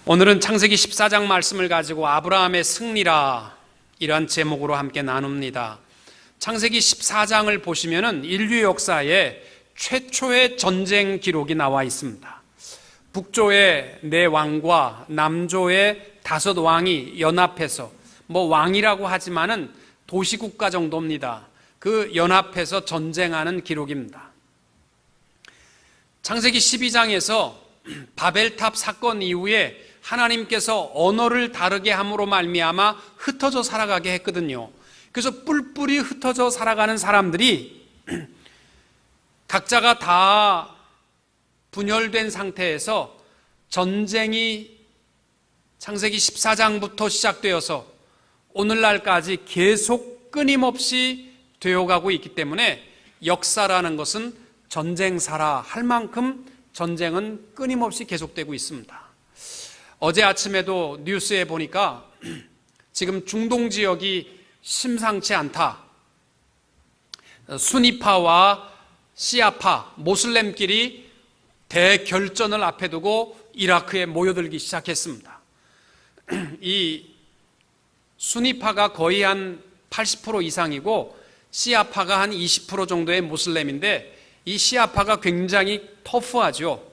오늘은 창세기 14장 말씀을 가지고 아브라함의 승리라 이러한 제목으로 함께 나눕니다. 창세기 14장을 보시면은 인류 역사에 최초의 전쟁 기록이 나와 있습니다. 북조의 4왕과 남조의 5왕이 연합해서 왕이라고 하지만은 도시국가 정도입니다. 그 연합해서 전쟁하는 기록입니다. 창세기 12장에서 바벨탑 사건 이후에 하나님께서 언어를 다르게 함으로 말미암아 흩어져 살아가게 했거든요. 그래서 뿔뿔이 흩어져 살아가는 사람들이 각자가 다 분열된 상태에서 전쟁이 창세기 14장부터 시작되어서 오늘날까지 계속 끊임없이 되어가고 있기 때문에 역사라는 것은 전쟁사라 할 만큼 전쟁은 끊임없이 계속되고 있습니다. 어제 아침에도 뉴스에 보니까 지금 중동 지역이 심상치 않다. 수니파와 시아파, 모슬렘끼리 대결전을 앞에 두고 이라크에 모여들기 시작했습니다. 이 수니파가 거의 한 80% 이상이고 시아파가 한 20% 정도의 모슬렘인데 이 시아파가 굉장히 터프하죠.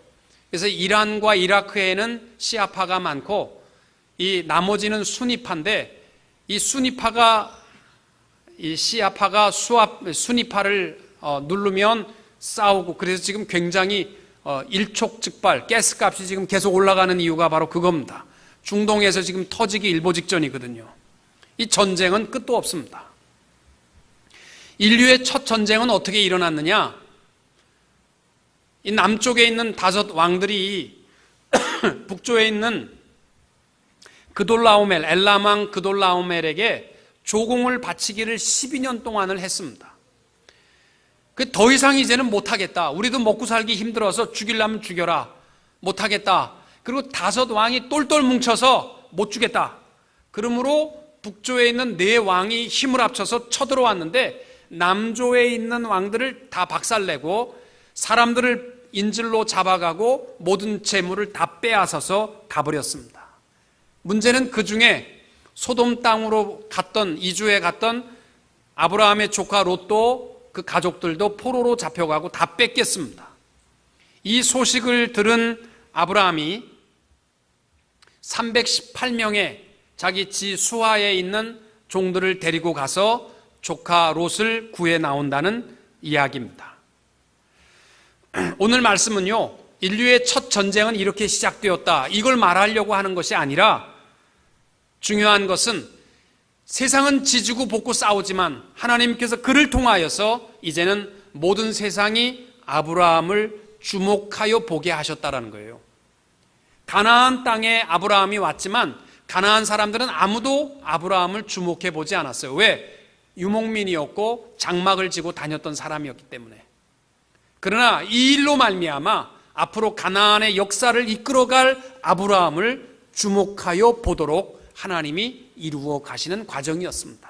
그래서 이란과 이라크에는 시아파가 많고 이 나머지는 수니파인데 이 수니파가 이 시아파가 수니파를 누르면 싸우고 그래서 지금 굉장히 일촉즉발 가스값이 지금 계속 올라가는 이유가 바로 그겁니다. 중동에서 지금 터지기 일보 직전이거든요. 이 전쟁은 끝도 없습니다. 인류의 첫 전쟁은 어떻게 일어났느냐? 이 남쪽에 있는 5 왕들이 북쪽에 있는 그돌라오멜, 엘람왕 그돌라오멜에게 조공을 바치기를 12년 동안을 했습니다. 더 이상 이제는 못하겠다. 우리도 먹고 살기 힘들어서 죽이려면 죽여라. 못하겠다. 그리고 5 왕이 똘똘 뭉쳐서 못 주겠다. 그러므로 북조에 있는 4왕이 힘을 합쳐서 쳐들어왔는데 남조에 있는 왕들을 다 박살내고 사람들을 인질로 잡아가고 모든 재물을 다 빼앗아서 가버렸습니다. 문제는 그 중에 소돔 땅으로 이주해 갔던 아브라함의 조카 롯도 그 가족들도 포로로 잡혀가고 다 뺏겼습니다. 이 소식을 들은 아브라함이 318명의 자기 지 수하에 있는 종들을 데리고 가서 조카 롯을 구해 나온다는 이야기입니다. 오늘 말씀은요, 인류의 첫 전쟁은 이렇게 시작되었다. 이걸 말하려고 하는 것이 아니라 중요한 것은 세상은 지지고 볶고 싸우지만 하나님께서 그를 통하여서 이제는 모든 세상이 아브라함을 주목하여 보게 하셨다라는 거예요. 가나안 땅에 아브라함이 왔지만 가나안 사람들은 아무도 아브라함을 주목해 보지 않았어요. 왜? 유목민이었고 장막을 지고 다녔던 사람이었기 때문에. 그러나 이 일로 말미암아 앞으로 가나안의 역사를 이끌어갈 아브라함을 주목하여 보도록 하나님이 이루어 가시는 과정이었습니다.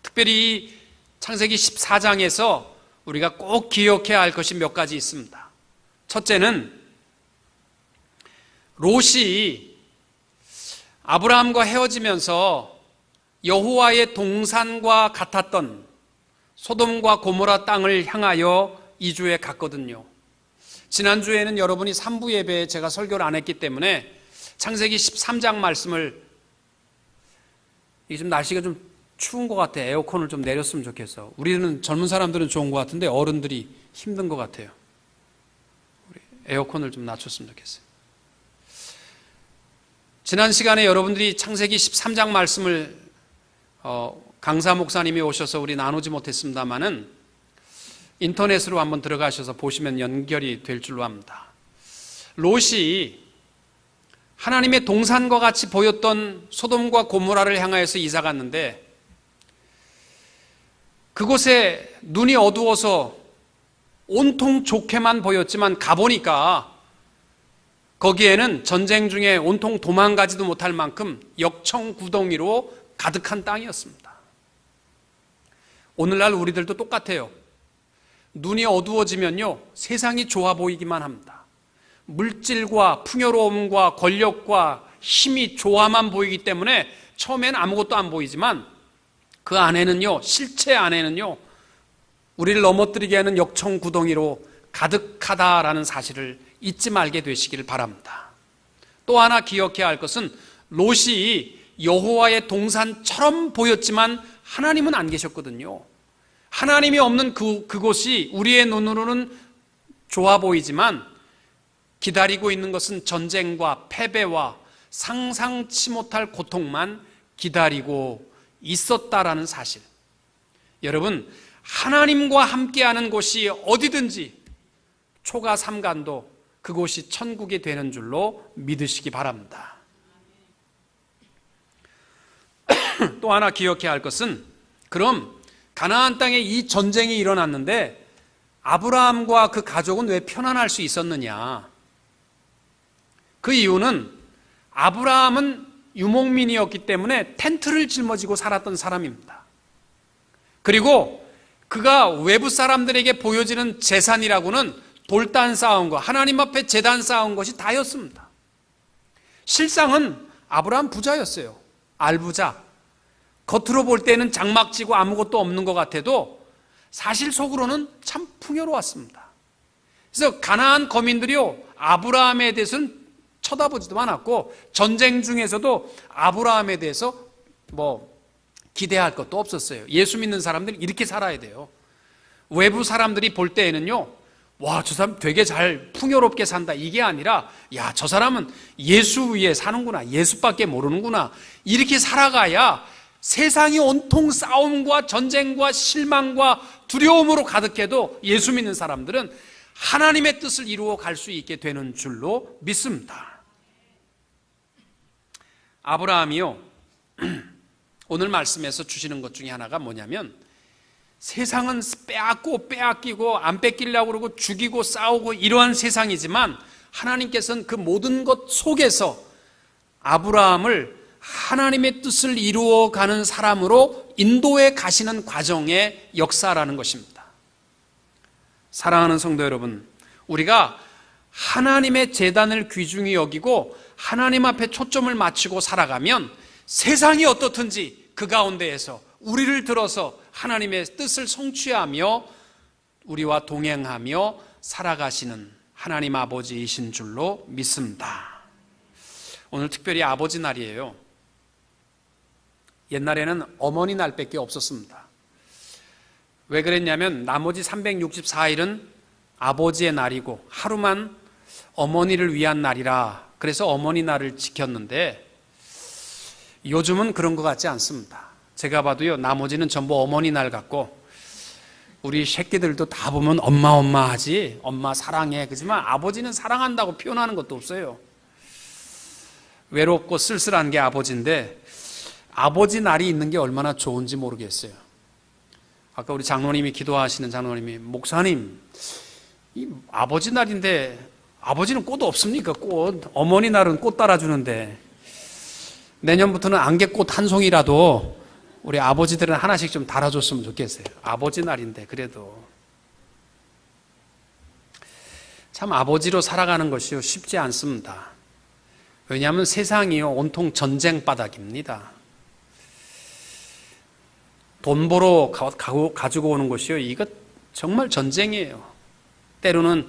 특별히 창세기 14장에서 우리가 꼭 기억해야 할 것이 몇 가지 있습니다. 첫째는 롯이 아브라함과 헤어지면서 여호와의 동산과 같았던 소돔과 고모라 땅을 향하여 이주해 갔거든요. 지난주에는 여러분이 3부 예배에 제가 설교를 안 했기 때문에 창세기 13장 말씀을, 이게 좀 날씨가 좀 추운 것 같아. 에어컨을 좀 내렸으면 좋겠어. 우리는 젊은 사람들은 좋은 것 같은데 어른들이 힘든 것 같아요. 우리 에어컨을 좀 낮췄으면 좋겠어요. 지난 시간에 여러분들이 창세기 13장 말씀을 강사 목사님이 오셔서 우리 나누지 못했습니다만은 인터넷으로 한번 들어가셔서 보시면 연결이 될 줄로 압니다. 롯이 하나님의 동산과 같이 보였던 소돔과 고모라를 향하여서 이사 갔는데 그곳에 눈이 어두워서 온통 좋게만 보였지만 가보니까 거기에는 전쟁 중에 온통 도망가지도 못할 만큼 역청구덩이로 가득한 땅이었습니다. 오늘날 우리들도 똑같아요. 눈이 어두워지면요, 세상이 좋아 보이기만 합니다. 물질과 풍요로움과 권력과 힘이 조화만 보이기 때문에 처음엔 아무것도 안 보이지만 그 안에는요, 실체 안에는요, 우리를 넘어뜨리게 하는 역청구덩이로 가득하다라는 사실을 잊지 말게 되시기를 바랍니다. 또 하나 기억해야 할 것은 롯이 여호와의 동산처럼 보였지만 하나님은 안 계셨거든요. 하나님이 없는 그곳이 우리의 눈으로는 좋아 보이지만 기다리고 있는 것은 전쟁과 패배와 상상치 못할 고통만 기다리고 있었다라는 사실. 여러분, 하나님과 함께하는 곳이 어디든지 초가 삼간도 그곳이 천국이 되는 줄로 믿으시기 바랍니다. 또 하나 기억해야 할 것은, 그럼 가나안 땅에 이 전쟁이 일어났는데 아브라함과 그 가족은 왜 편안할 수 있었느냐? 그 이유는 아브라함은 유목민이었기 때문에 텐트를 짊어지고 살았던 사람입니다. 그리고 그가 외부 사람들에게 보여지는 재산이라고는 돌단 쌓은 것, 하나님 앞에 제단 쌓은 것이 다였습니다. 실상은 아브라함 부자였어요. 알부자. 겉으로 볼 때는 장막지고 아무것도 없는 것 같아도 사실 속으로는 참 풍요로웠습니다. 그래서 가나안 거민들이요, 아브라함에 대해서는 쳐다보지도 않았고 전쟁 중에서도 아브라함에 대해서 기대할 것도 없었어요. 예수 믿는 사람들이 이렇게 살아야 돼요. 외부 사람들이 볼 때에는요, 와, 저 사람 되게 잘 풍요롭게 산다, 이게 아니라, 야, 저 사람은 예수 위에 사는구나, 예수밖에 모르는구나, 이렇게 살아가야 세상이 온통 싸움과 전쟁과 실망과 두려움으로 가득해도 예수 믿는 사람들은 하나님의 뜻을 이루어 갈 수 있게 되는 줄로 믿습니다. 아브라함이요, 오늘 말씀에서 주시는 것 중에 하나가 뭐냐면, 세상은 빼앗기고 안 뺏기려고 그러고 죽이고 싸우고 이러한 세상이지만 하나님께서는 그 모든 것 속에서 아브라함을 하나님의 뜻을 이루어가는 사람으로 인도해 가시는 과정의 역사라는 것입니다. 사랑하는 성도 여러분, 우리가 하나님의 제단을 귀중히 여기고 하나님 앞에 초점을 맞추고 살아가면 세상이 어떻든지 그 가운데에서 우리를 들어서 하나님의 뜻을 성취하며 우리와 동행하며 살아가시는 하나님 아버지이신 줄로 믿습니다. 오늘 특별히 아버지 날이에요. 옛날에는 어머니 날밖에 없었습니다. 왜 그랬냐면 나머지 364일은 아버지의 날이고 하루만 어머니를 위한 날이라, 그래서 어머니 날을 지켰는데 요즘은 그런 것 같지 않습니다. 제가 봐도요, 나머지는 전부 어머니 날 같고 우리 새끼들도 다 보면 엄마 하지, 엄마 사랑해, 그렇지만 아버지는 사랑한다고 표현하는 것도 없어요. 외롭고 쓸쓸한 게 아버지인데 아버지 날이 있는 게 얼마나 좋은지 모르겠어요. 아까 우리 장로님이 기도하시는 장로님이, 목사님, 이 아버지 날인데 아버지는 꽃 없습니까? 꽃. 어머니 날은 꽃 따라주는데 내년부터는 안개꽃 한 송이라도 우리 아버지들은 하나씩 좀 달아줬으면 좋겠어요. 아버지 날인데. 그래도 참 아버지로 살아가는 것이요, 쉽지 않습니다. 왜냐하면 세상이요, 온통 전쟁 바닥입니다. 돈 벌어 가지고 오는 것이요, 이거 정말 전쟁이에요. 때로는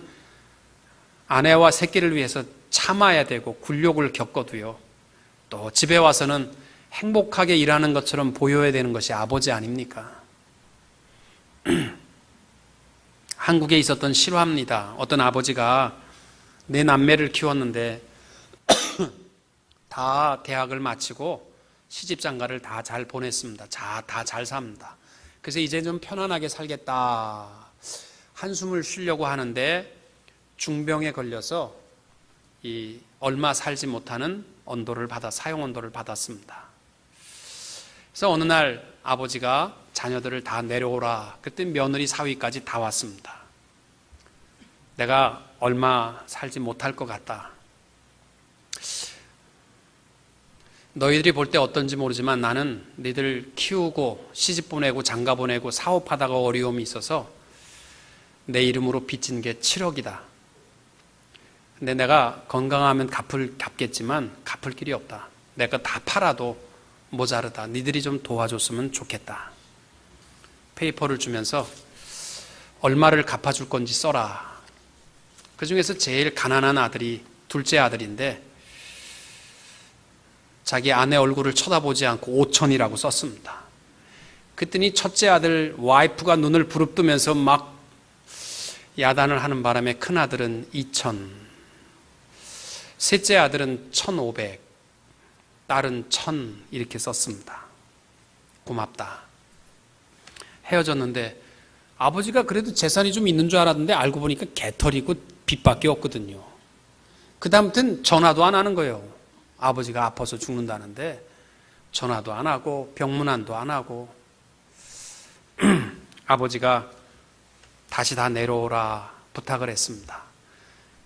아내와 새끼를 위해서 참아야 되고 굴욕을 겪어도요, 또 집에 와서는 행복하게 일하는 것처럼 보여야 되는 것이 아버지 아닙니까? 한국에 있었던 실화입니다. 어떤 아버지가 네 남매를 키웠는데 다 대학을 마치고 시집장가를 다 잘 보냈습니다. 다 잘 삽니다. 그래서 이제 좀 편안하게 살겠다 한숨을 쉬려고 하는데 중병에 걸려서 얼마 살지 못하는 사용 온도를 받았습니다. 그래서 어느 날 아버지가 자녀들을 다 내려오라, 그때 며느리 사위까지 다 왔습니다. 내가 얼마 살지 못할 것 같다. 너희들이 볼 때 어떤지 모르지만 나는 너희들 키우고 시집 보내고 장가 보내고 사업하다가 어려움이 있어서 내 이름으로 빚진 게 7억이다. 근데 내가 건강하면 갚겠지만 갚을 길이 없다. 내가 다 팔아도 모자르다. 니들이 좀 도와줬으면 좋겠다. 페이퍼를 주면서 얼마를 갚아줄 건지 써라. 그 중에서 제일 가난한 아들이 둘째 아들인데 자기 아내 얼굴을 쳐다보지 않고 5천이라고 썼습니다. 그랬더니 첫째 아들 와이프가 눈을 부릅뜨면서 막 야단을 하는 바람에 큰 아들은 2천, 셋째 아들은 1,500, 딸은 1,000 이렇게 썼습니다. 고맙다. 헤어졌는데 아버지가 그래도 재산이 좀 있는 줄 알았는데 알고 보니까 개털이고 빚밖에 없거든요. 그 다음부터는 전화도 안 하는 거예요. 아버지가 아파서 죽는다는데 전화도 안 하고 병문안도 안 하고 아버지가 다시 다 내려오라 부탁을 했습니다.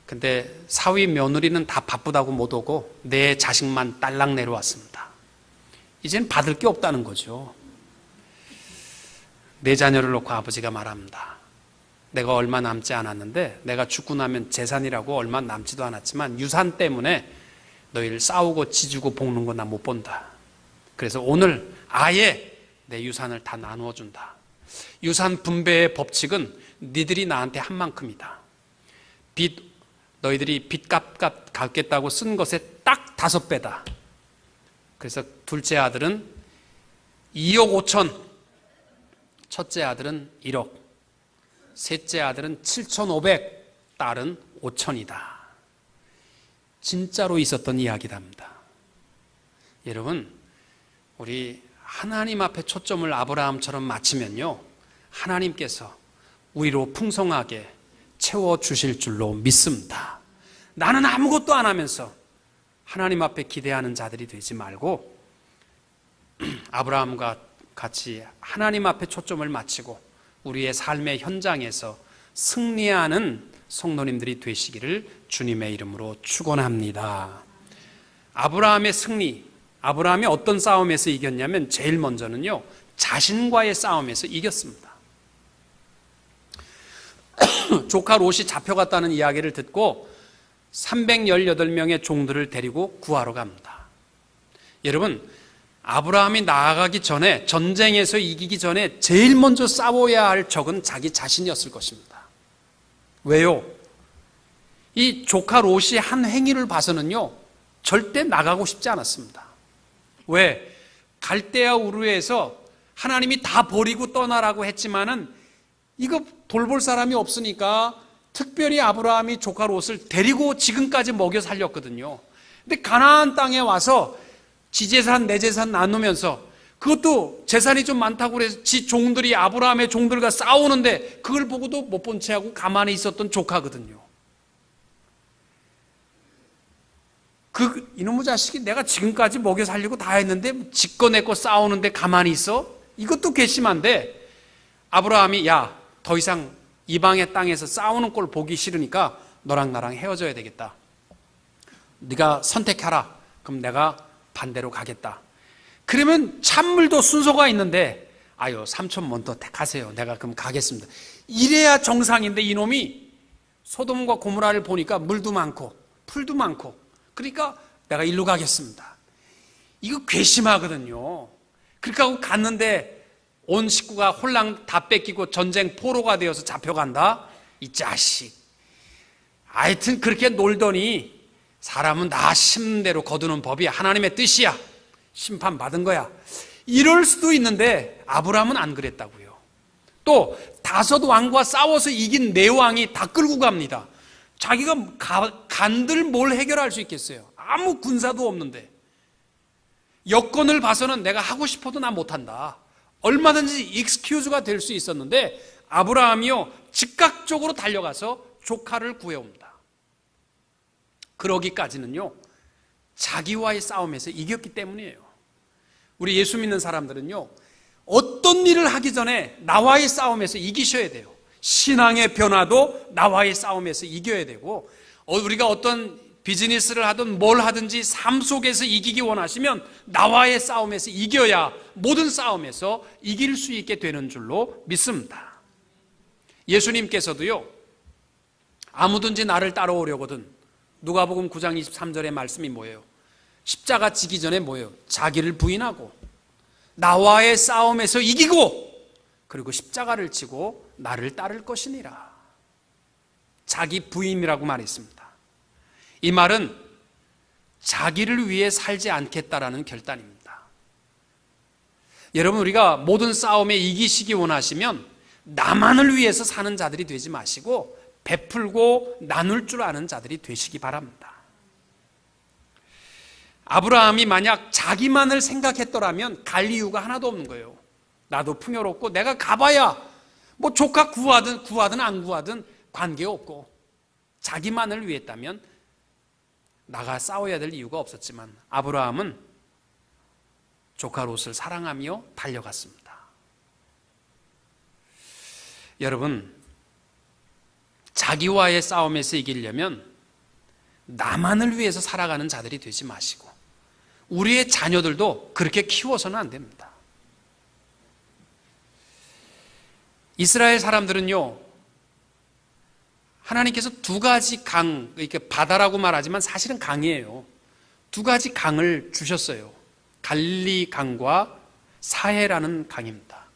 근데 사위 며느리는 다 바쁘다고 못 오고 내 자식만 딸랑 내려왔습니다. 이제는 받을 게 없다는 거죠. 내 자녀를 놓고 아버지가 말합니다. 내가 얼마 남지 않았는데 내가 죽고 나면 재산이라고 얼마 남지도 않았지만 유산 때문에 너희를 싸우고 지주고 볶는 거 나 못 본다. 그래서 오늘 아예 내 유산을 다 나누어 준다. 유산 분배의 법칙은 니들이 나한테 한 만큼이다. 너희들이 빚 갚겠다고 쓴 것에 딱 5배다. 그래서 둘째 아들은 2억 5천, 첫째 아들은 1억, 셋째 아들은 7,500, 딸은 5천이다. 진짜로 있었던 이야기랍니다. 여러분, 우리 하나님 앞에 초점을 아브라함처럼 맞추면요, 하나님께서 우리로 풍성하게 채워주실 줄로 믿습니다. 나는 아무것도 안 하면서 하나님 앞에 기대하는 자들이 되지 말고 아브라함과 같이 하나님 앞에 초점을 맞추고 우리의 삶의 현장에서 승리하는 성도님들이 되시기를 주님의 이름으로 축원합니다. 아브라함의 승리, 아브라함이 어떤 싸움에서 이겼냐면 제일 먼저는요, 자신과의 싸움에서 이겼습니다. 조카 롯이 잡혀갔다는 이야기를 듣고 318명의 종들을 데리고 구하러 갑니다. 여러분, 아브라함이 나아가기 전에, 전쟁에서 이기기 전에 제일 먼저 싸워야 할 적은 자기 자신이었을 것입니다. 왜요? 이 조카 롯이 한 행위를 봐서는요, 절대 나가고 싶지 않았습니다. 왜? 갈대아 우르에서 하나님이 다 버리고 떠나라고 했지만은 이거 돌볼 사람이 없으니까 특별히 아브라함이 조카 롯을 데리고 지금까지 먹여 살렸거든요. 근데 가나안 땅에 와서 지 재산 내 재산 나누면서 그것도 재산이 좀 많다고 그래서 지 종들이 아브라함의 종들과 싸우는데 그걸 보고도 못 본 채 하고 가만히 있었던 조카거든요. 이놈의 자식이 내가 지금까지 먹여 살리고 다 했는데 지꺼 내꺼 싸우는데 가만히 있어? 이것도 괘씸한데 아브라함이 야, 더 이상 이방의 땅에서 싸우는 꼴 보기 싫으니까 너랑 나랑 헤어져야 되겠다. 네가 선택하라. 그럼 내가 반대로 가겠다. 그러면 찬물도 순서가 있는데 아유, 삼촌 먼저 택하세요. 내가 그럼 가겠습니다. 이래야 정상인데 이놈이 소돔과 고모라를 보니까 물도 많고 풀도 많고 그러니까 내가 일로 가겠습니다. 이거 괘씸하거든요. 그렇게 하고 갔는데 온 식구가 홀랑 다 뺏기고 전쟁 포로가 되어서 잡혀간다? 이 자식. 하여튼 그렇게 놀더니 사람은 나 심는 대로 거두는 법이 하나님의 뜻이야. 심판받은 거야. 이럴 수도 있는데 아브라함은 안 그랬다고요. 또 5 왕과 싸워서 이긴 4 왕이 다 끌고 갑니다. 자기가 간들 뭘 해결할 수 있겠어요? 아무 군사도 없는데. 여건을 봐서는 내가 하고 싶어도 나 못한다. 얼마든지 익스큐즈가 될 수 있었는데 아브라함이요, 즉각적으로 달려가서 조카를 구해옵니다. 그러기까지는요, 자기와의 싸움에서 이겼기 때문이에요. 우리 예수 믿는 사람들은요, 어떤 일을 하기 전에 나와의 싸움에서 이기셔야 돼요. 신앙의 변화도 나와의 싸움에서 이겨야 되고, 우리가 어떤 비즈니스를 하든 뭘 하든지 삶 속에서 이기기 원하시면 나와의 싸움에서 이겨야 모든 싸움에서 이길 수 있게 되는 줄로 믿습니다. 예수님께서도요, 아무든지 나를 따라오려거든 누가복음 9장 23절의 말씀이 뭐예요? 십자가 지기 전에 뭐예요? 자기를 부인하고 나와의 싸움에서 이기고 그리고 십자가를 지고 나를 따를 것이니라. 자기 부인이라고 말했습니다. 이 말은 자기를 위해 살지 않겠다라는 결단입니다. 여러분, 우리가 모든 싸움에 이기시기 원하시면 나만을 위해서 사는 자들이 되지 마시고 베풀고 나눌 줄 아는 자들이 되시기 바랍니다. 아브라함이 만약 자기만을 생각했더라면 갈 이유가 하나도 없는 거예요. 나도 풍요롭고 내가 가봐야 뭐 조카 구하든 안 구하든 관계없고 자기만을 위했다면 나가 싸워야 될 이유가 없었지만 아브라함은 조카 롯을 사랑하며 달려갔습니다. 여러분, 자기와의 싸움에서 이기려면 나만을 위해서 살아가는 자들이 되지 마시고 우리의 자녀들도 그렇게 키워서는 안 됩니다. 이스라엘 사람들은요, 하나님께서 두 가지 강, 이렇게 바다라고 말하지만 사실은 강이에요. 두 가지 강을 주셨어요. 갈릴리 강과 사해라는 강입니다.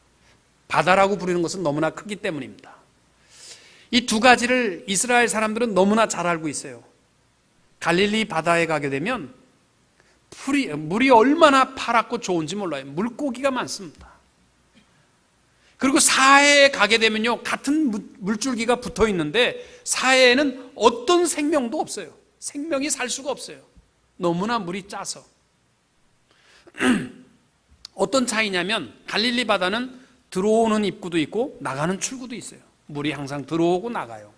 바다라고 부르는 것은 너무나 크기 때문입니다. 이 두 가지를 이스라엘 사람들은 너무나 잘 알고 있어요. 갈릴리 바다에 가게 되면 물이 얼마나 파랗고 좋은지 몰라요. 물고기가 많습니다. 그리고 사해에 가게 되면요, 같은 물줄기가 붙어 있는데 사해에는 어떤 생명도 없어요. 생명이 살 수가 없어요. 너무나 물이 짜서. 어떤 차이냐면 갈릴리 바다는 들어오는 입구도 있고 나가는 출구도 있어요. 물이 항상 들어오고 나가요.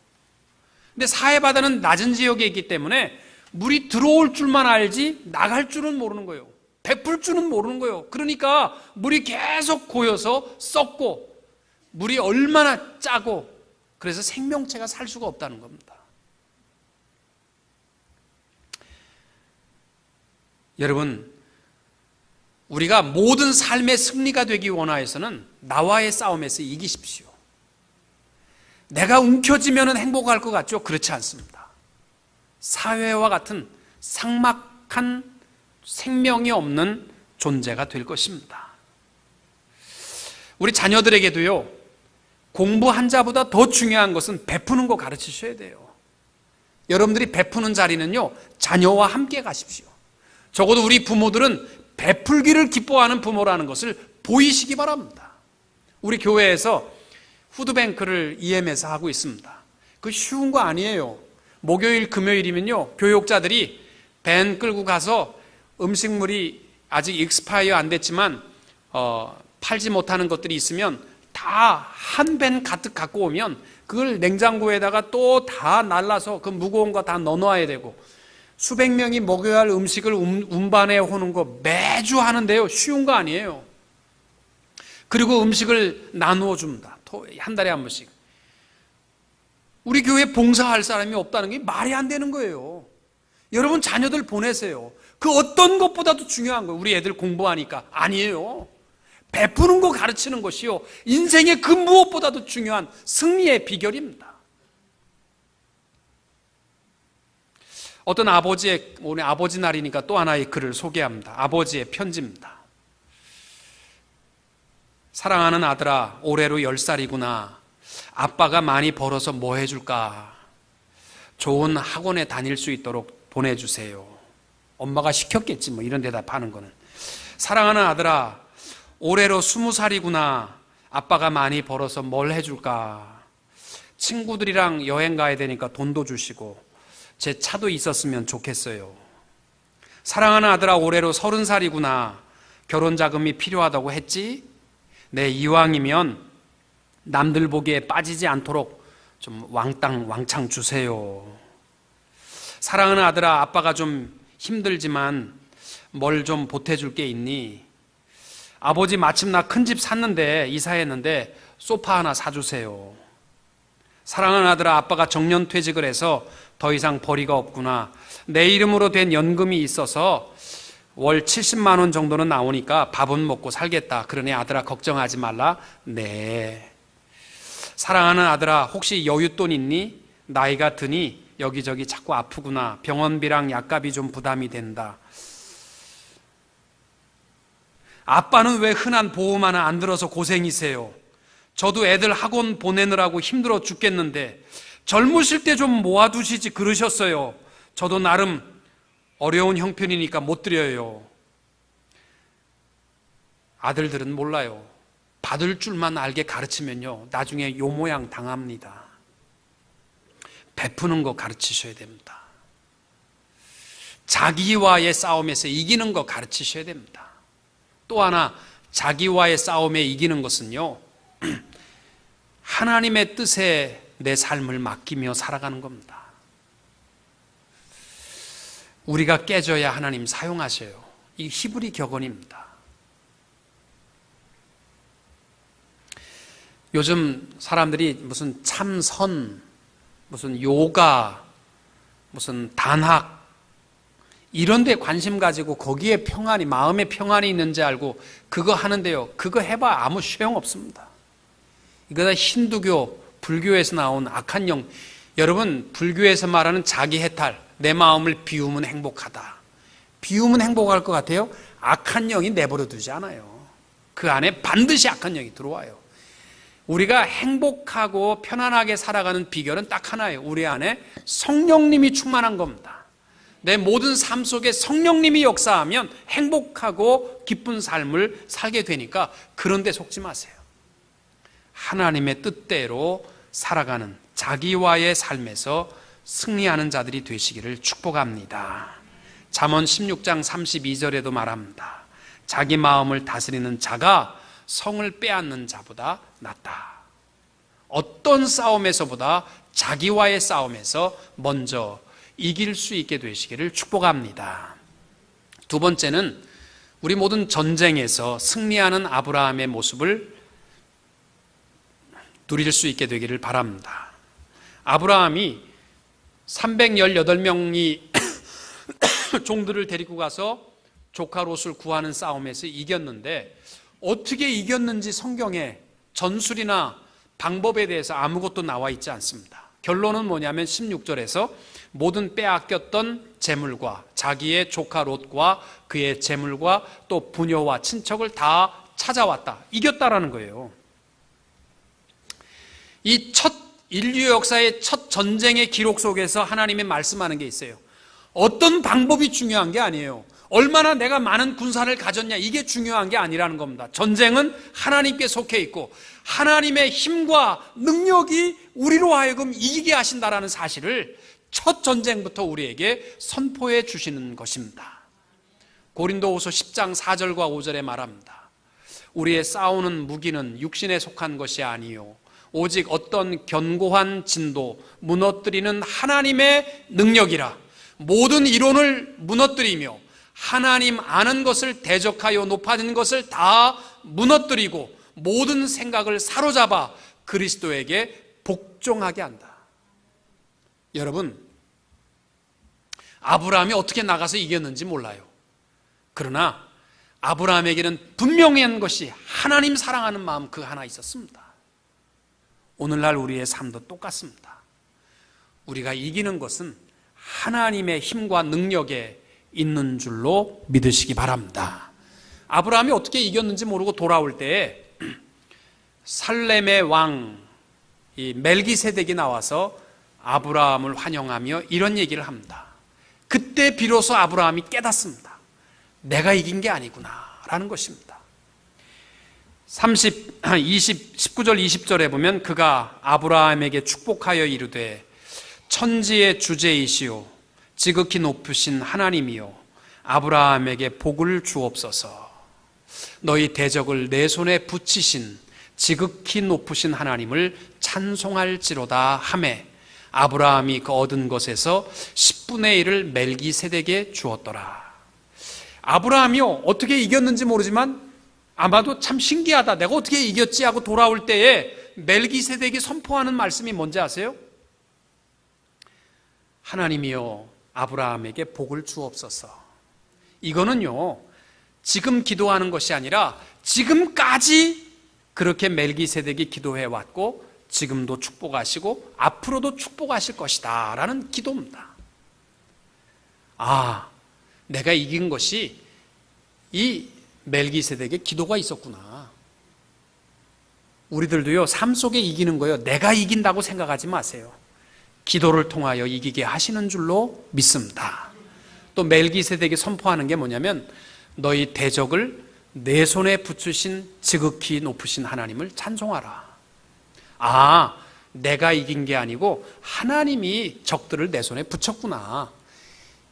근데 사해 바다는 낮은 지역에 있기 때문에 물이 들어올 줄만 알지 나갈 줄은 모르는 거예요. 베풀 줄은 모르는 거예요. 그러니까 물이 계속 고여서 썩고 물이 얼마나 짜고 그래서 생명체가 살 수가 없다는 겁니다. 여러분, 우리가 모든 삶의 승리가 되기 원하여서는 나와의 싸움에서 이기십시오. 내가 움켜쥐면 행복할 것 같죠? 그렇지 않습니다. 사회와 같은 삭막한 생명이 없는 존재가 될 것입니다. 우리 자녀들에게도요, 공부 한자보다 더 중요한 것은 베푸는 거 가르치셔야 돼요. 여러분들이 베푸는 자리는요, 자녀와 함께 가십시오. 적어도 우리 부모들은 베풀기를 기뻐하는 부모라는 것을 보이시기 바랍니다. 우리 교회에서 푸드뱅크를 EM에서 하고 있습니다. 그 쉬운 거 아니에요. 목요일, 금요일이면요, 교육자들이 밴 끌고 가서 음식물이 아직 익스파이어 안 됐지만 팔지 못하는 것들이 있으면 다 한 밴 가득 갖고 오면 그걸 냉장고에다가 또 다 날라서 그 무거운 거 다 넣어놔야 되고 수백 명이 먹여야 할 음식을 운반해 오는 거 매주 하는데요. 쉬운 거 아니에요. 그리고 음식을 나누어 줍니다. 한 달에 한 번씩. 우리 교회에 봉사할 사람이 없다는 게 말이 안 되는 거예요. 여러분 자녀들 보내세요. 그 어떤 것보다도 중요한 거예요. 우리 애들 공부하니까. 아니에요. 베푸는 거 가르치는 것이요, 인생의 그 무엇보다도 중요한 승리의 비결입니다. 어떤 아버지의, 오늘 아버지 날이니까 또 하나의 글을 소개합니다. 아버지의 편지입니다. 사랑하는 아들아, 올해로 10살이구나. 아빠가 많이 벌어서 뭐 해줄까? 좋은 학원에 다닐 수 있도록 보내주세요. 엄마가 시켰겠지 뭐 이런 대답하는 거는. 사랑하는 아들아, 올해로 20살이구나. 아빠가 많이 벌어서 뭘 해줄까? 친구들이랑 여행 가야 되니까 돈도 주시고 제 차도 있었으면 좋겠어요. 사랑하는 아들아, 올해로 30살이구나. 결혼 자금이 필요하다고 했지? 네, 이왕이면 남들 보기에 빠지지 않도록 좀 왕창 주세요. 사랑하는 아들아, 아빠가 좀 힘들지만 뭘 좀 보태줄 게 있니? 아버지 마침 나 큰 집 샀는데, 이사했는데 소파 하나 사주세요. 사랑하는 아들아, 아빠가 정년퇴직을 해서 더 이상 벌이가 없구나. 내 이름으로 된 연금이 있어서 월 70만 원 정도는 나오니까 밥은 먹고 살겠다. 그러니 아들아 걱정하지 말라. 네. 사랑하는 아들아, 혹시 여윳돈 있니? 나이가 드니 여기저기 자꾸 아프구나. 병원비랑 약값이 좀 부담이 된다. 아빠는 왜 흔한 보험 하나 안 들어서 고생이세요? 저도 애들 학원 보내느라고 힘들어 죽겠는데 젊으실 때 좀 모아두시지 그러셨어요. 저도 나름 어려운 형편이니까 못 드려요. 아들들은 몰라요. 받을 줄만 알게 가르치면요, 나중에 요 모양 당합니다. 베푸는 거 가르치셔야 됩니다. 자기와의 싸움에서 이기는 거 가르치셔야 됩니다. 또 하나, 자기와의 싸움에 이기는 것은요, 하나님의 뜻에 내 삶을 맡기며 살아가는 겁니다. 우리가 깨져야 하나님 사용하셔요. 이 히브리 격언입니다. 요즘 사람들이 무슨 참선, 무슨 요가, 무슨 단학 이런 데 관심 가지고 거기에 평안이, 마음의 평안이 있는지 알고 그거 하는데요, 그거 해봐 아무 소용없습니다. 이거 다 힌두교, 불교에서 나온 악한 영. 여러분, 불교에서 말하는 자기 해탈, 내 마음을 비우면 행복하다. 비우면 행복할 것 같아요? 악한 영이 내버려 두지 않아요. 그 안에 반드시 악한 영이 들어와요. 우리가 행복하고 편안하게 살아가는 비결은 딱 하나예요. 우리 안에 성령님이 충만한 겁니다. 내 모든 삶 속에 성령님이 역사하면 행복하고 기쁜 삶을 살게 되니까 그런 데 속지 마세요. 하나님의 뜻대로 살아가는 자기와의 삶에서 승리하는 자들이 되시기를 축복합니다. 잠언 16장 32절에도 말합니다. 자기 마음을 다스리는 자가 성을 빼앗는 자보다 낫다. 어떤 싸움에서보다 자기와의 싸움에서 먼저 이길 수 있게 되시기를 축복합니다. 두 번째는 우리 모든 전쟁에서 승리하는 아브라함의 모습을 누릴 수 있게 되기를 바랍니다. 아브라함이 318명이 종들을 데리고 가서 조카 롯을 구하는 싸움에서 이겼는데, 어떻게 이겼는지 성경에 전술이나 방법에 대해서 아무것도 나와 있지 않습니다. 결론은 뭐냐면 16절에서 모든 빼앗겼던 재물과 자기의 조카 롯과 그의 재물과 또 부녀와 친척을 다 찾아왔다. 이겼다라는 거예요. 이 첫 인류 역사의 첫 전쟁의 기록 속에서 하나님이 말씀하는 게 있어요. 어떤 방법이 중요한 게 아니에요. 얼마나 내가 많은 군사를 가졌냐, 이게 중요한 게 아니라는 겁니다. 전쟁은 하나님께 속해 있고 하나님의 힘과 능력이 우리로 하여금 이기게 하신다라는 사실을 첫 전쟁부터 우리에게 선포해 주시는 것입니다. 고린도후서 10장 4절과 5절에 말합니다. 우리의 싸우는 무기는 육신에 속한 것이 아니요 오직 어떤 견고한 진도 무너뜨리는 하나님의 능력이라. 모든 이론을 무너뜨리며 하나님 아는 것을 대적하여 높아진 것을 다 무너뜨리고 모든 생각을 사로잡아 그리스도에게 복종하게 한다. 여러분, 아브라함이 어떻게 나가서 이겼는지 몰라요. 그러나 아브라함에게는 분명한 것이 하나님 사랑하는 마음 그 하나 있었습니다. 오늘날 우리의 삶도 똑같습니다. 우리가 이기는 것은 하나님의 힘과 능력에 있는 줄로 믿으시기 바랍니다. 아브라함이 어떻게 이겼는지 모르고 돌아올 때에 살렘의 왕 이 멜기세덱이 나와서 아브라함을 환영하며 이런 얘기를 합니다. 그때 비로소 아브라함이 깨닫습니다. 내가 이긴 게 아니구나 라는 것입니다. 19절 20절에 보면 그가 아브라함에게 축복하여 이르되 천지의 주제이시오 지극히 높으신 하나님이요 아브라함에게 복을 주옵소서. 너희 대적을 내 손에 붙이신 지극히 높으신 하나님을 찬송할지로다 하매 아브라함이 그 얻은 것에서 10분의 1을 멜기세덱에 주었더라. 아브라함이요 어떻게 이겼는지 모르지만 아마도 참 신기하다, 내가 어떻게 이겼지 하고 돌아올 때에 멜기세덱이 선포하는 말씀이 뭔지 아세요? 하나님이여 아브라함에게 복을 주옵소서. 이거는요 지금 기도하는 것이 아니라 지금까지 그렇게 멜기세덱이 기도해 왔고 지금도 축복하시고 앞으로도 축복하실 것이다 라는 기도입니다. 아, 내가 이긴 것이 이 멜기세덱의 기도가 있었구나. 우리들도요, 삶 속에 이기는 거요, 내가 이긴다고 생각하지 마세요. 기도를 통하여 이기게 하시는 줄로 믿습니다. 또 멜기세덱이 선포하는 게 뭐냐면, 너희 대적을 내 손에 붙으신 지극히 높으신 하나님을 찬송하라. 아, 내가 이긴 게 아니고 하나님이 적들을 내 손에 붙였구나.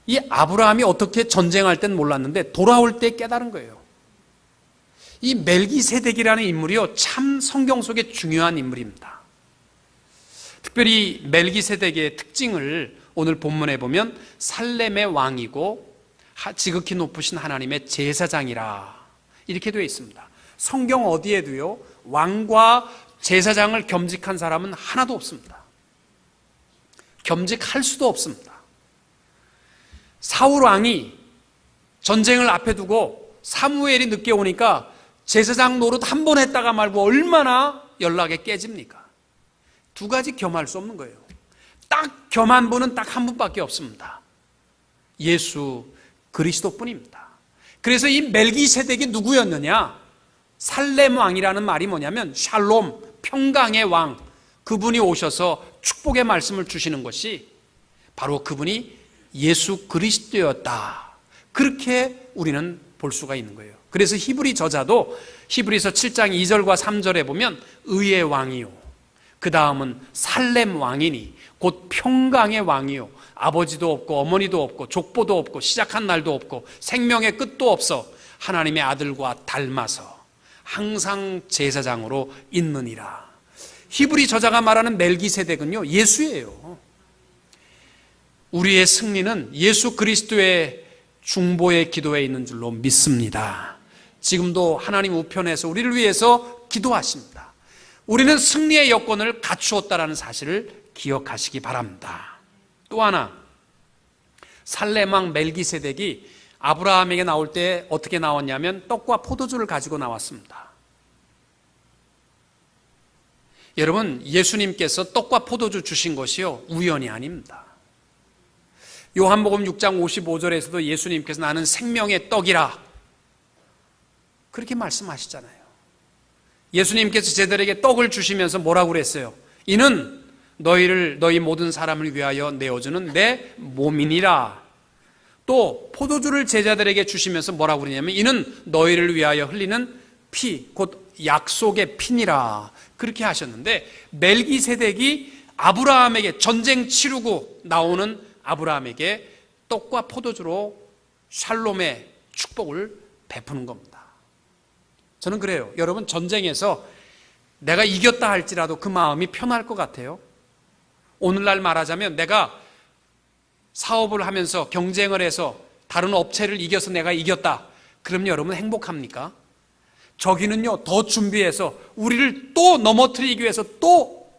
이 아브라함이 어떻게 전쟁할 땐 몰랐는데 돌아올 때 깨달은 거예요. 이 멜기세덱이라는 인물이요, 참 성경 속에 중요한 인물입니다. 특별히 멜기세덱의 특징을 오늘 본문에 보면 살렘의 왕이고 지극히 높으신 하나님의 제사장이라 이렇게 되어 있습니다. 성경 어디에도요, 왕과 제사장을 겸직한 사람은 하나도 없습니다. 겸직할 수도 없습니다. 사울 왕이 전쟁을 앞에 두고 사무엘이 늦게 오니까 제사장 노릇 한 번 했다가 말고 얼마나 연락에 깨집니까? 두 가지 겸할 수 없는 거예요. 딱 겸한 분은 딱 한 분밖에 없습니다. 예수 그리스도뿐입니다. 그래서 이 멜기세덱이 누구였느냐? 살렘 왕이라는 말이 뭐냐면 샬롬, 평강의 왕, 그분이 오셔서 축복의 말씀을 주시는 것이 바로 그분이 예수 그리스도였다. 그렇게 우리는 볼 수가 있는 거예요. 그래서 히브리 저자도 히브리서 7장 2절과 3절에 보면 의의 왕이요, 그 다음은 살렘 왕이니 곧 평강의 왕이요, 아버지도 없고 어머니도 없고 족보도 없고 시작한 날도 없고 생명의 끝도 없어 하나님의 아들과 닮아서 항상 제사장으로 있느니라. 히브리 저자가 말하는 멜기세덱은요, 예수예요. 우리의 승리는 예수 그리스도의 중보의 기도에 있는 줄로 믿습니다. 지금도 하나님 우편에서 우리를 위해서 기도하십니다. 우리는 승리의 여건을 갖추었다는 사실을 기억하시기 바랍니다. 또 하나, 살렘 왕 멜기세덱이 아브라함에게 나올 때 어떻게 나왔냐면 떡과 포도주를 가지고 나왔습니다. 여러분, 예수님께서 떡과 포도주 주신 것이요, 우연이 아닙니다. 요한복음 6장 55절에서도 예수님께서 나는 생명의 떡이라 그렇게 말씀하시잖아요. 예수님께서 제자들에게 떡을 주시면서 뭐라고 그랬어요? 이는 너희 모든 사람을 위하여 내어주는 내 몸이니라. 또 포도주를 제자들에게 주시면서 뭐라고 그러냐면 이는 너희를 위하여 흘리는 피, 곧 약속의 피니라. 그렇게 하셨는데 멜기세덱이 아브라함에게 전쟁 치르고 나오는 아브라함에게 떡과 포도주로 샬롬의 축복을 베푸는 겁니다. 저는 그래요. 여러분, 전쟁에서 내가 이겼다 할지라도 그 마음이 편할 것 같아요. 오늘날 말하자면 내가 사업을 하면서 경쟁을 해서 다른 업체를 이겨서 내가 이겼다. 그럼 여러분 행복합니까? 저기는요, 더 준비해서 우리를 또 넘어뜨리기 위해서 또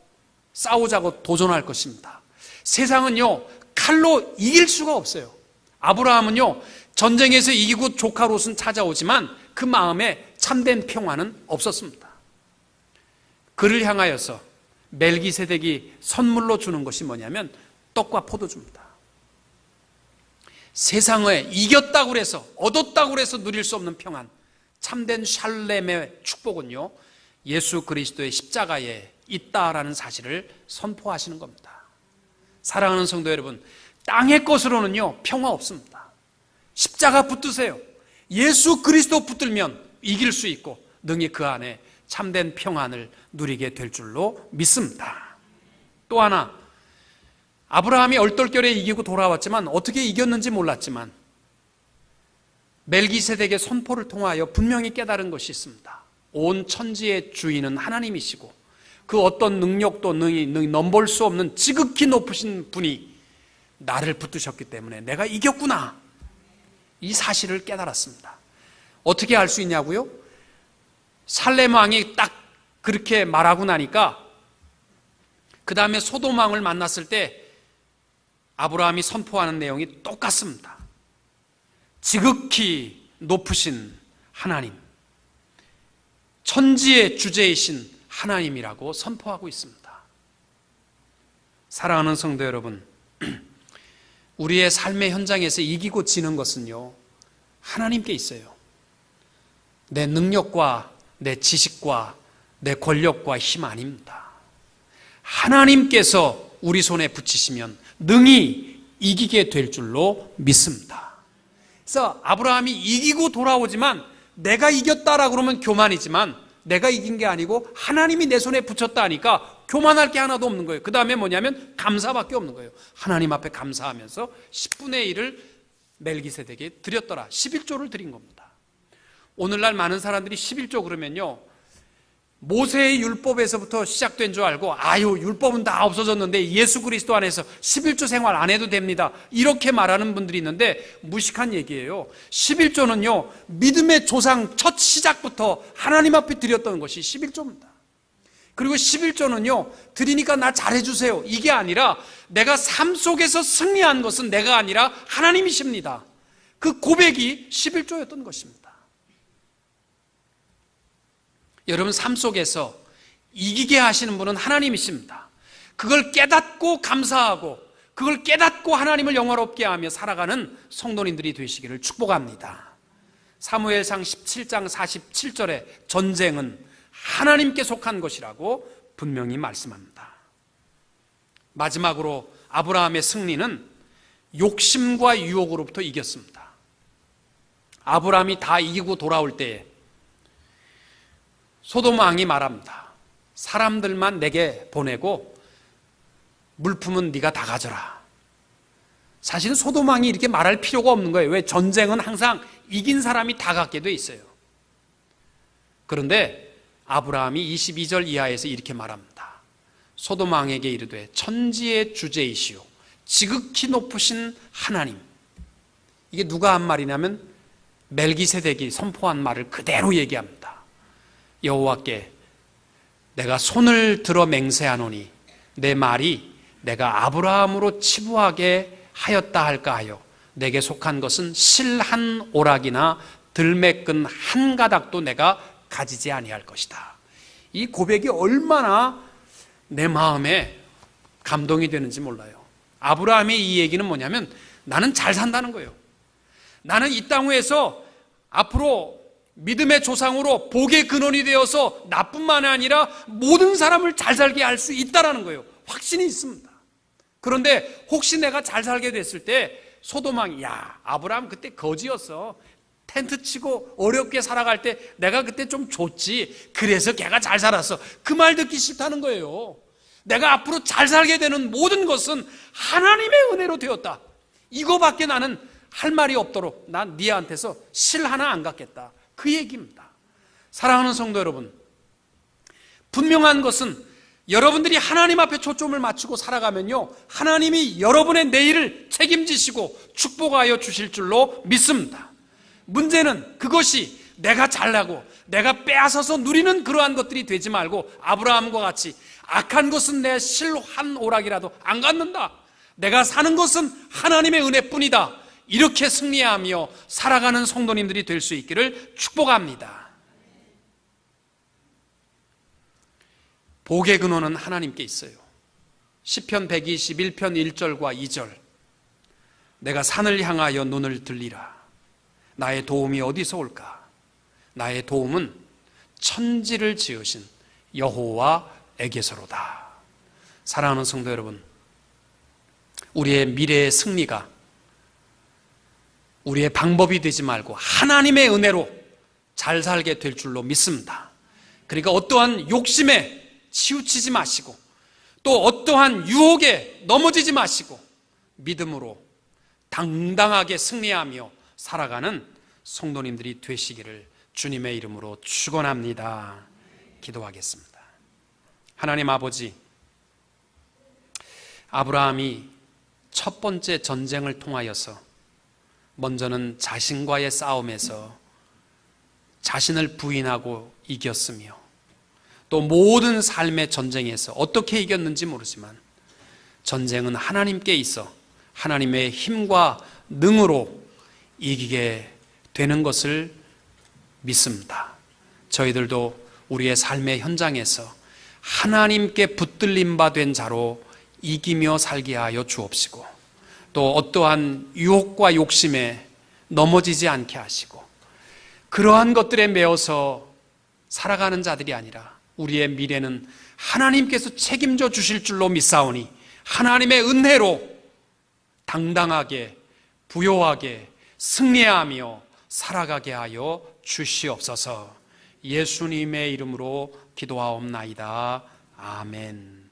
싸우자고 도전할 것입니다. 세상은요, 칼로 이길 수가 없어요. 아브라함은요, 전쟁에서 이기고 조카 롯은 찾아오지만 그 마음에 참된 평화는 없었습니다. 그를 향하여서 멜기세덱이 선물로 주는 것이 뭐냐면 떡과 포도주입니다. 세상에 이겼다고 해서 얻었다고 해서 누릴 수 없는 평안, 참된 샬렘의 축복은요, 예수 그리스도의 십자가에 있다라는 사실을 선포하시는 겁니다. 사랑하는 성도 여러분, 땅의 것으로는요, 평화 없습니다. 십자가 붙드세요. 예수 그리스도 붙들면 이길 수 있고 능히 그 안에 참된 평안을 누리게 될 줄로 믿습니다. 또 하나, 아브라함이 얼떨결에 이기고 돌아왔지만 어떻게 이겼는지 몰랐지만 멜기세덱의 선포를 통하여 분명히 깨달은 것이 있습니다. 온 천지의 주인은 하나님이시고 그 어떤 능력도 능히 넘볼 수 없는 지극히 높으신 분이 나를 붙드셨기 때문에 내가 이겼구나, 이 사실을 깨달았습니다. 어떻게 알 수 있냐고요? 살렘 왕이 딱 그렇게 말하고 나니까 그 다음에 소돔 왕을 만났을 때 아브라함이 선포하는 내용이 똑같습니다. 지극히 높으신 하나님, 천지의 주제이신 하나님이라고 선포하고 있습니다. 사랑하는 성도 여러분, 우리의 삶의 현장에서 이기고 지는 것은요, 하나님께 있어요. 내 능력과 내 지식과 내 권력과 힘 아닙니다. 하나님께서 우리 손에 붙이시면 능히 이기게 될 줄로 믿습니다. 그래서 아브라함이 이기고 돌아오지만 내가 이겼다라고 그러면 교만이지만 내가 이긴 게 아니고 하나님이 내 손에 붙였다 하니까 교만할 게 하나도 없는 거예요. 그 다음에 뭐냐면 감사밖에 없는 거예요. 하나님 앞에 감사하면서 10분의 1을 멜기세덱에게 드렸더라. 11조를 드린 겁니다. 오늘날 많은 사람들이 11조 그러면요, 모세의 율법에서부터 시작된 줄 알고 아유 율법은 다 없어졌는데 예수 그리스도 안에서 11조 생활 안 해도 됩니다, 이렇게 말하는 분들이 있는데 무식한 얘기예요. 11조는요 믿음의 조상 첫 시작부터 하나님 앞에 드렸던 것이 11조입니다. 그리고 11조는요 드리니까 나 잘해주세요 이게 아니라 내가 삶 속에서 승리한 것은 내가 아니라 하나님이십니다. 그 고백이 11조였던 것입니다. 여러분 삶 속에서 이기게 하시는 분은 하나님이십니다. 그걸 깨닫고 감사하고 그걸 깨닫고 하나님을 영화롭게 하며 살아가는 성도님들이 되시기를 축복합니다. 사무엘상 17장 47절에 전쟁은 하나님께 속한 것이라고 분명히 말씀합니다. 마지막으로 아브라함의 승리는 욕심과 유혹으로부터 이겼습니다. 아브라함이 다 이기고 돌아올 때에 소돔 왕이 말합니다. 사람들만 내게 보내고 물품은 네가 다 가져라. 사실은 소돔 왕이 이렇게 말할 필요가 없는 거예요. 왜? 전쟁은 항상 이긴 사람이 다 갖게 돼 있어요. 그런데 아브라함이 22절 이하에서 이렇게 말합니다. 소돔 왕에게 이르되 천지의 주제이시오 지극히 높으신 하나님. 이게 누가 한 말이냐면 멜기세덱이 선포한 말을 그대로 얘기합니다. 여호와께 내가 손을 들어 맹세하노니 내 말이 내가 아브라함으로 치부하게 하였다 할까 하여 내게 속한 것은 실 한 오락이나 들매끈 한 가닥도 내가 가지지 아니할 것이다. 이 고백이 얼마나 내 마음에 감동이 되는지 몰라요. 아브라함의 이 얘기는 뭐냐면 나는 잘 산다는 거예요. 나는 이 땅 위에서 앞으로 믿음의 조상으로 복의 근원이 되어서 나뿐만 아니라 모든 사람을 잘 살게 할 수 있다는 거예요. 확신이 있습니다. 그런데 혹시 내가 잘 살게 됐을 때 소돔 왕이 야 아브라함 그때 거지였어. 텐트 치고 어렵게 살아갈 때 내가 그때 좀 줬지. 그래서 걔가 잘 살았어. 그 말 듣기 싫다는 거예요. 내가 앞으로 잘 살게 되는 모든 것은 하나님의 은혜로 되었다. 이거밖에 나는 할 말이 없도록 난 니한테서 실 하나 안 갖겠다. 그 얘기입니다. 사랑하는 성도 여러분, 분명한 것은 여러분들이 하나님 앞에 초점을 맞추고 살아가면요 하나님이 여러분의 내일을 책임지시고 축복하여 주실 줄로 믿습니다. 문제는 그것이 내가 잘나고 내가 빼앗아서 누리는 그러한 것들이 되지 말고 아브라함과 같이 악한 것은 내 실 한 오락이라도 안 갖는다. 내가 사는 것은 하나님의 은혜뿐이다. 이렇게 승리하며 살아가는 성도님들이 될 수 있기를 축복합니다. 복의 근원은 하나님께 있어요. 시편 121편 1절과 2절 내가 산을 향하여 눈을 들리라. 나의 도움이 어디서 올까? 나의 도움은 천지를 지으신 여호와에게서로다. 사랑하는 성도 여러분, 우리의 미래의 승리가 우리의 방법이 되지 말고 하나님의 은혜로 잘 살게 될 줄로 믿습니다. 그러니까 어떠한 욕심에 치우치지 마시고 또 어떠한 유혹에 넘어지지 마시고 믿음으로 당당하게 승리하며 살아가는 성도님들이 되시기를 주님의 이름으로 축원합니다. 기도하겠습니다. 하나님 아버지, 아브라함이 첫 번째 전쟁을 통하여서 먼저는 자신과의 싸움에서 자신을 부인하고 이겼으며 또 모든 삶의 전쟁에서 어떻게 이겼는지 모르지만 전쟁은 하나님께 있어 하나님의 힘과 능으로 이기게 되는 것을 믿습니다. 저희들도 우리의 삶의 현장에서 하나님께 붙들림 바 된 자로 이기며 살게 하여 주옵시고, 또 어떠한 유혹과 욕심에 넘어지지 않게 하시고, 그러한 것들에 매어서 살아가는 자들이 아니라 우리의 미래는 하나님께서 책임져 주실 줄로 믿사오니 하나님의 은혜로 당당하게 부요하게 승리하며 살아가게 하여 주시옵소서. 예수님의 이름으로 기도하옵나이다. 아멘.